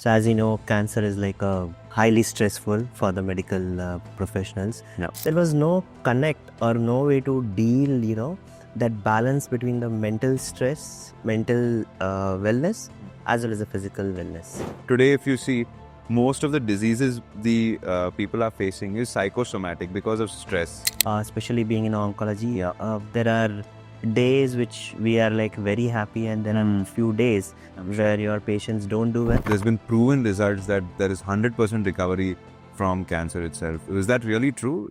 So as you know, cancer is like a highly stressful for the medical professionals. Yeah. There was no connect or no way to deal, that balance between the mental stress, mental wellness, as well as the physical wellness. Today, if you see, most of the diseases the people are facing is psychosomatic because of stress. Especially being in oncology, there are days which we are like very happy, and then a few days where your patients don't do well. There's been proven results that there is 100% recovery from cancer itself. Is that really true?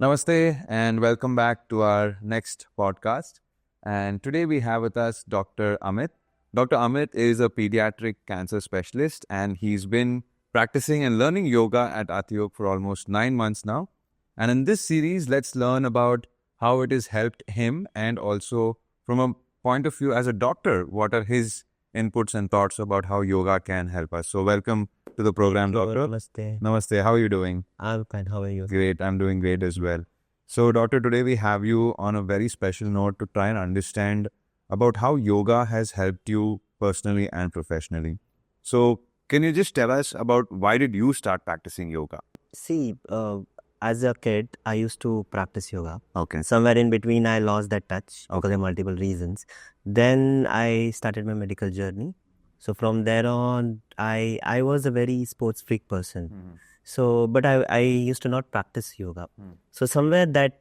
Namaste and welcome back to our next podcast. And today we have with us Dr. Amit. Dr. Amit is a pediatric cancer specialist and he's been practicing and learning yoga at Atiyog for almost 9 months now. And in this series, let's learn about how it has helped him and also from a point of view as a doctor, what are his inputs and thoughts about how yoga can help us. So welcome to the program, Doctor. Namaste. Namaste. How are you doing? I'm fine. How are you? Great. I'm doing great as well. So, Doctor, today we have you on a very special note to try and understand about how yoga has helped you personally and professionally. So, can you just tell us about why did you start practicing yoga? See, as a kid, I used to practice yoga. Okay. Somewhere in between, I lost that touch because of multiple reasons. Then I started my medical journey. So from there on, I was a very sports freak person. So, but I used to not practice yoga. So somewhere that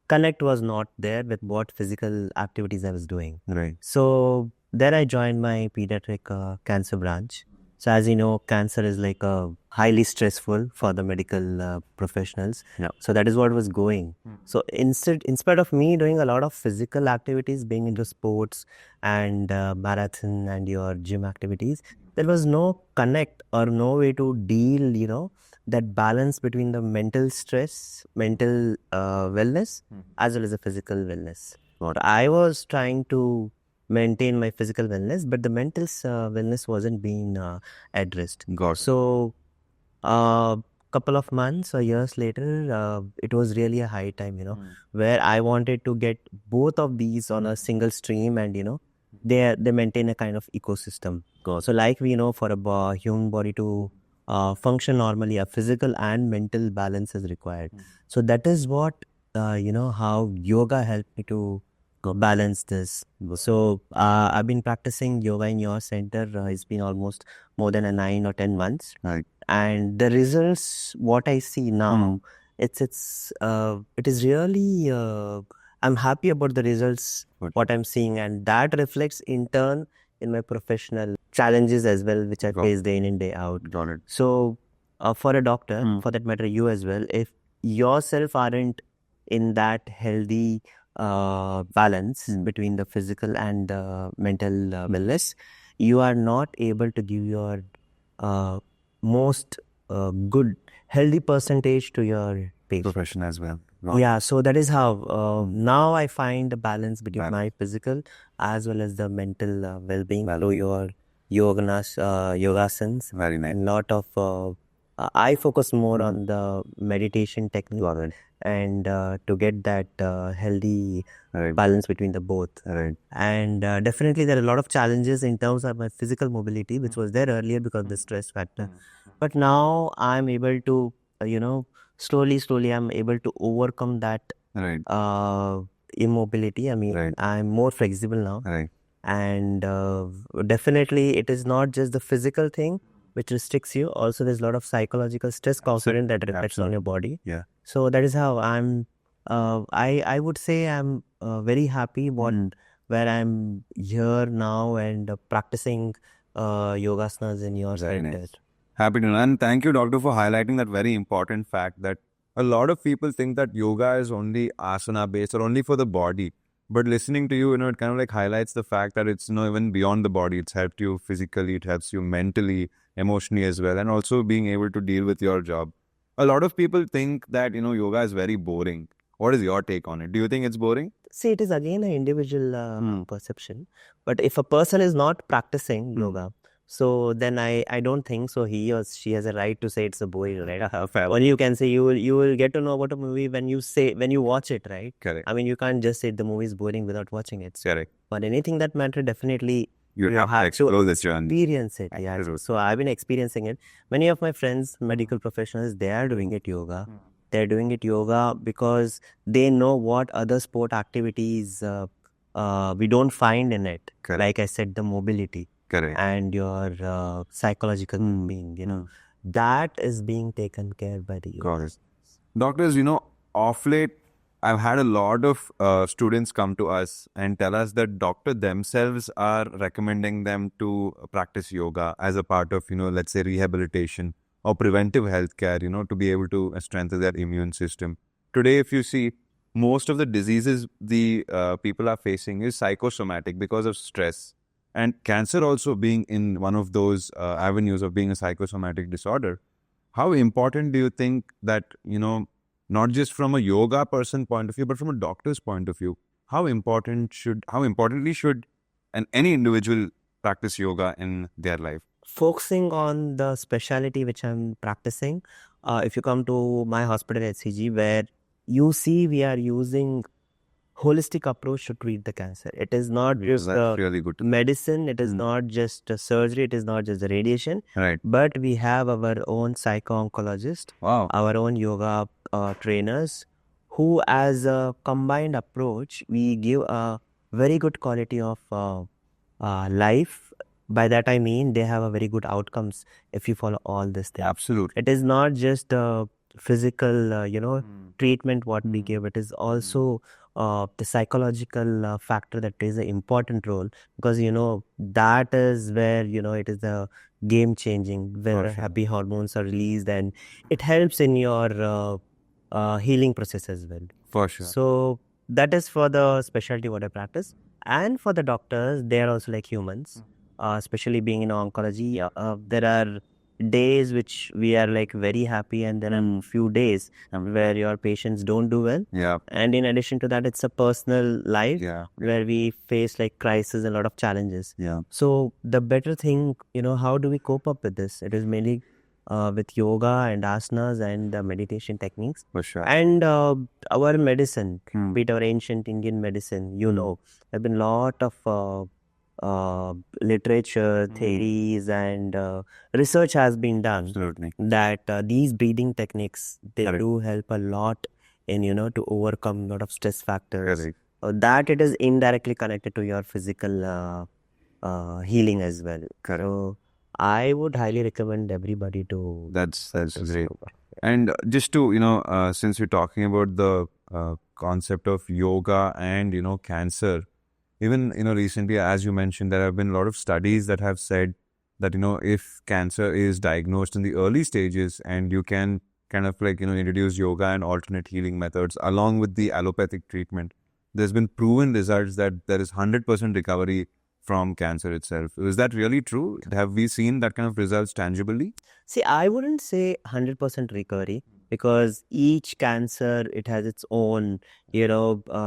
connect was not there with what physical activities I was doing. Right. So there I joined my pediatric cancer branch. So as you know, cancer is like a highly stressful for the medical professionals. Yeah. So that is what was going. So instead of me doing a lot of physical activities, being into sports and marathon and your gym activities, there was no connect or no way to deal, that balance between the mental stress, mental wellness, as well as the physical wellness. Got it. I was trying to maintain my physical wellness, but the mental wellness wasn't being addressed. Got it. So, couple of months or years later, it was really a high time, where I wanted to get both of these on a single stream, and they maintain a kind of ecosystem. So, like we know, for a human body to function normally, a physical and mental balance is required. So that is what how yoga helped me to balance this. So I've been practicing yoga in your center. It's been almost more than 9 or 10 months. Right. And the results, what I see now, it is really, I'm happy about the results, Good. what I'm seeing, and that reflects in turn in my professional challenges as well, which I Got face day in and day out. Got it. So for a doctor, for that matter, you as well, if yourself aren't in that healthy balance between the physical and mental wellness, you are not able to give your most good healthy percentage to your patient. Profession as well. Got it. Yeah, so that is how now I find the balance between my physical as well as the mental well-being through your yogasans. Very nice. And lot of I focus more on the meditation technique and to get that healthy Right. balance between the both. Right. And definitely there are a lot of challenges in terms of my physical mobility, which was there earlier because of the stress factor. But now I'm able to, slowly I'm able to overcome that Right. immobility. I mean, Right. I'm more flexible now. Right. And definitely it is not just the physical thing which restricts you. Also, there's a lot of psychological stress component that reflects on your body. Yeah. So that is how I'm, I would say I'm very happy where I'm here now and practicing yogasanas in your Very center. nice. Happy to know. And thank you, doctor, for highlighting that very important fact that a lot of people think that yoga is only asana based or only for the body. But listening to you, it kind of like highlights the fact that it's even beyond the body. It's helped you physically, it helps you mentally, emotionally as well, and also being able to deal with your job. A lot of people think that, yoga is very boring. What is your take on it? Do you think it's boring? See, it is again an individual perception. But if a person is not practicing yoga, so then I don't think so he or she has a right to say it's a boring, right? Fair. Only you can say you will get to know about a movie when you watch it, right? Correct. I mean, you can't just say the movie is boring without watching it. Correct. for anything that matter, definitely You have to explore this journey. experience it. Yeah. Absolutely. So I've been experiencing it. Many of my friends, medical professionals, they are doing it yoga. They're doing it yoga because they know what other sport activities we don't find in it. Correct. Like I said, the mobility Correct. and your psychological being, that is being taken care by the yoga. Got it. Doctors, off late, I've had a lot of students come to us and tell us that doctor themselves are recommending them to practice yoga as a part of, let's say rehabilitation or preventive healthcare, to be able to strengthen their immune system. Today, if you see, most of the diseases the people are facing is psychosomatic because of stress. And cancer also being in one of those avenues of being a psychosomatic disorder. How important do you think that, not just from a yoga person point of view, but from a doctor's point of view, how importantly should any individual practice yoga in their life? Focusing on the specialty which I'm practicing, if you come to my hospital at HCG, where you see we are using holistic approach to treat the cancer. It is not just really good. medicine, it is not just surgery, it is not just the radiation, Right. but we have our own psycho-oncologist, Wow. our own yoga trainers, who as a combined approach, we give a very good quality of life. By that I mean they have a very good outcomes if you follow all this thing. Absolutely. It is not just physical, treatment what we give. It is also the psychological factor that plays an important role, because that is where it is the game changing, where happy hormones are released, and it helps in your healing process as well. For sure. So that is for the specialty what I practice. And for the doctors, they are also like humans, especially being in oncology. There are days which we are like very happy, and there are few days where your patients don't do well. Yeah. And in addition to that, it's a personal life where we face like crisis and a lot of challenges. Yeah. So the better thing, how do we cope up with this? It is mainly with yoga and asanas and the meditation techniques. For sure. And our medicine, be it our ancient Indian medicine, there have been a lot of literature, theories, and research has been done. Absolutely. That these breathing techniques, they Correct. do help a lot in, to overcome a lot of stress factors. Correct. That it is indirectly connected to your physical healing as well. Correct. So I would highly recommend everybody to. That's practice great. yoga. And just to, since we're talking about the concept of yoga and, cancer, even, recently, as you mentioned, there have been a lot of studies that have said that, if cancer is diagnosed in the early stages and you can kind of like, introduce yoga and alternate healing methods along with the allopathic treatment, there's been proven results that there is 100% recovery from cancer itself. Is that really true? Have we seen that kind of results tangibly? See, I wouldn't say 100% recovery, because each cancer, it has its own,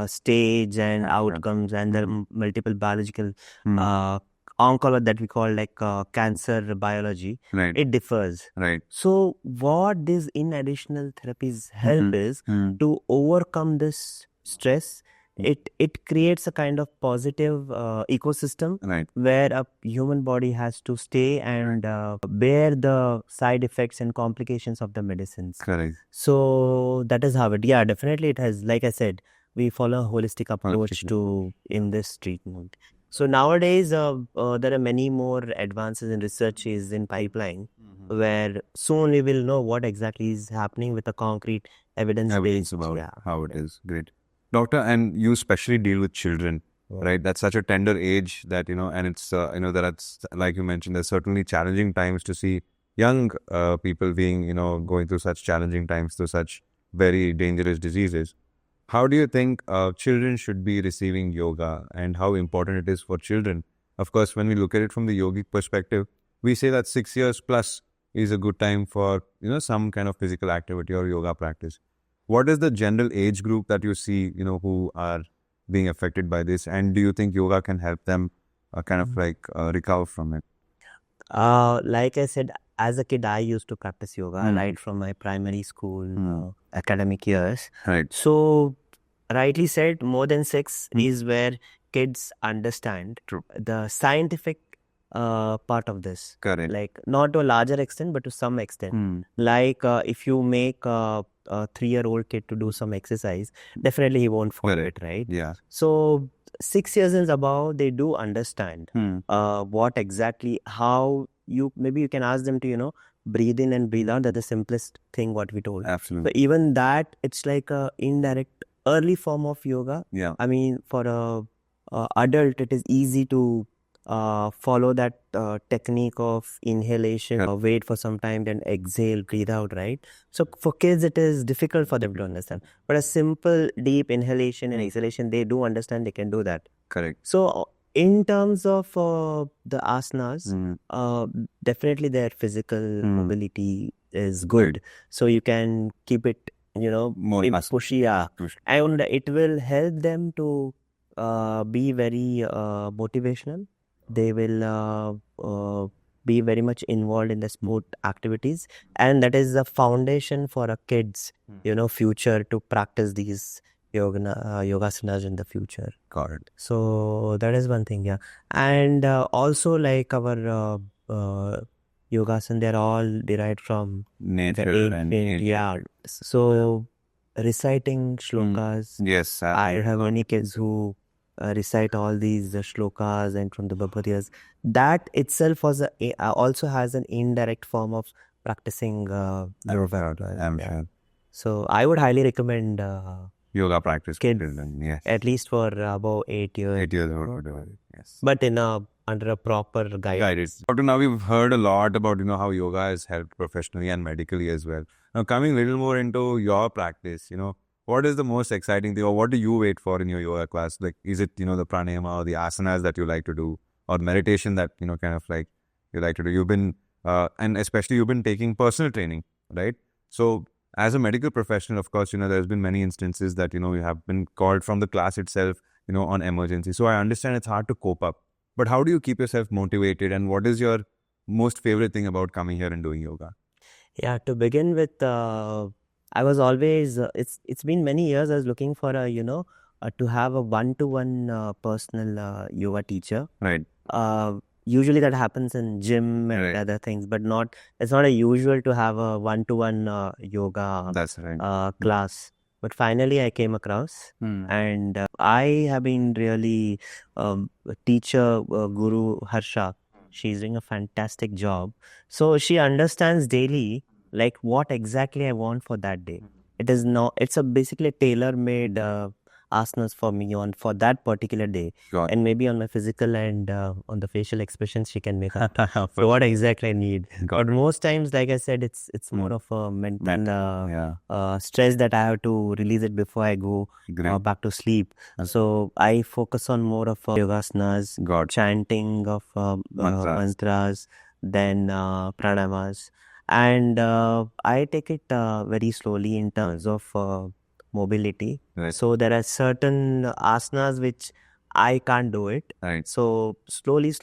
stage and outcomes, and there are multiple biological oncology that we call like cancer biology. Right. It differs. Right. So what these in additional therapies help is to overcome this stress. It creates a kind of positive ecosystem, Right. where a human body has to stay and bear the side effects and complications of the medicines. Correct. So that is how it. Yeah, definitely it has. Like I said, we follow a holistic approach to in this treatment. So nowadays, there are many more advances in researches in pipeline, where soon we will know what exactly is happening with a concrete evidence based. About how it is. Great. Doctor, and you especially deal with children, right? That's such a tender age that, and it's, that's, like you mentioned, there's certainly challenging times to see young people being, going through such challenging times, through such very dangerous diseases. How do you think children should be receiving yoga, and how important it is for children? Of course, when we look at it from the yogic perspective, we say that 6 years plus is a good time for, some kind of physical activity or yoga practice. What is the general age group that you see, who are being affected by this? And do you think yoga can help them kind of like recover from it? Like I said, as a kid, I used to practice yoga right from my primary school academic years. Right. So rightly said, more than 6 is where kids understand the scientific part of this. Correct. Like not to a larger extent, but to some extent. Like if you make a 3-year-old kid to do some exercise, definitely he won't follow it, right? Yeah. So 6 years and above, they do understand what exactly, how maybe you can ask them to, breathe in and breathe out. That's the simplest thing what we told. Absolutely. But even that, it's like a indirect early form of yoga. Yeah. I mean, for a adult, it is easy to follow that technique of inhalation, wait for some time, then exhale, breathe out, right? So for kids, it is difficult for them to understand. But a simple, deep inhalation and exhalation, they do understand, they can do that. Correct. So in terms of the asanas, definitely their physical mobility is good. So you can keep it, More pushy, and it will help them to be very motivational. They will be very much involved in the sport activities, and that is the foundation for a kid's, future to practice these yogasanas in the future. Got it. So that is one thing, yeah. And also like our yogasan, they're all derived from Nature and ancient, yeah. So reciting shlokas. Yes. I have many kids who recite all these shlokas and from the Bhagavad Gita's. That itself also has an indirect form of practicing yoga. I'm sure. So I would highly recommend Yoga practice kids, yes. at least for above 8 years. 8 years old. Yes. But under a proper guidance. Doctor, now we've heard a lot about how yoga has helped professionally and medically as well. Now coming a little more into your practice, what is the most exciting thing, or what do you wait for in your yoga class? Like, is it the pranayama or the asanas that you like to do, or meditation that kind of like you like to do? You've been and especially you've been taking personal training, right? So as a medical professional, of course, there's been many instances that you have been called from the class itself, on emergency. So I understand it's hard to cope up. But how do you keep yourself motivated, and what is your most favorite thing about coming here and doing yoga? Yeah, to begin with, I was always, it's been many years I was looking for to have a one-to-one personal yoga teacher. Right. Usually that happens in gym and other things, but it's not a usual to have a one-to-one yoga That's right. class. But finally I came across, and I have been really teacher, Guru Harsha. She's doing a fantastic job. So she understands daily like what exactly I want for that day. It is not, it's a basically tailor-made asanas for me for that particular day. And maybe on my physical and on the facial expressions she can make up. So what exactly I need. But most times, like I said, it's more of a mental stress that I have to release it before I go back to sleep. So I focus on more of yogasanas, chanting of mantras, then pranamas. And I take it very slowly in terms of mobility. Right. So there are certain asanas which I can't do it. Right. So slowly,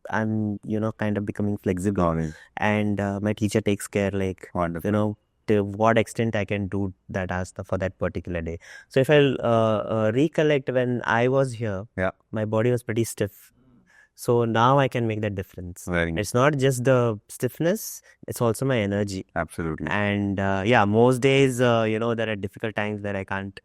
I'm kind of becoming flexible. And my teacher takes care, like, Wonderful. To what extent I can do that asana for that particular day. So if I recollect, when I was here, my body was pretty stiff. So now I can make that difference. It's not just the stiffness, it's also my energy. Absolutely. And most days, there are difficult times that I can't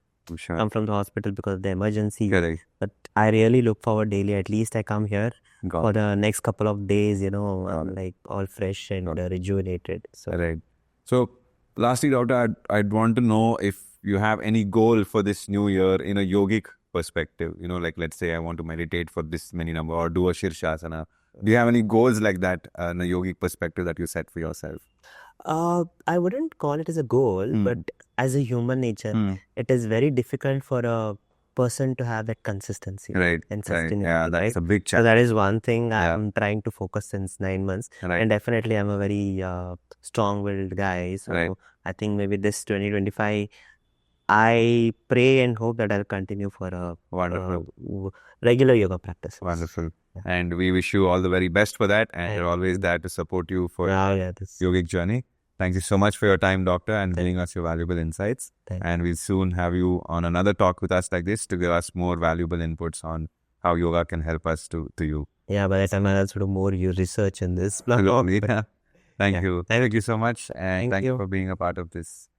come from the hospital because of the emergency. Correct. But I really look forward daily. At least I come here for the next couple of days, I'm like all fresh and rejuvenated. So. Right. So lastly, doctor, I'd want to know if you have any goal for this new year in a yogic perspective, like let's say I want to meditate for this many number or do a Shirshasana. Do you have any goals like that in a yogic perspective that you set for yourself? I wouldn't call it as a goal, but as a human nature, it is very difficult for a person to have that consistency and sustainability. Yeah, that's a big challenge. So that is one thing I'm trying to focus since 9 months. And definitely I'm a very strong-willed guy. So I think maybe this 2025, I pray and hope that I'll continue for a regular yoga practice. Wonderful. Yeah. And we wish you all the very best for that. And we're always there to support you for your yogic journey. Thank you so much for your time, doctor, and giving us your valuable insights. And we'll soon have you on another talk with us like this to give us more valuable inputs on how yoga can help us to you. Yeah, by the time I'll also do more research in this. Yeah. Thank you. Thank Thank you so much. And thank you for being a part of this.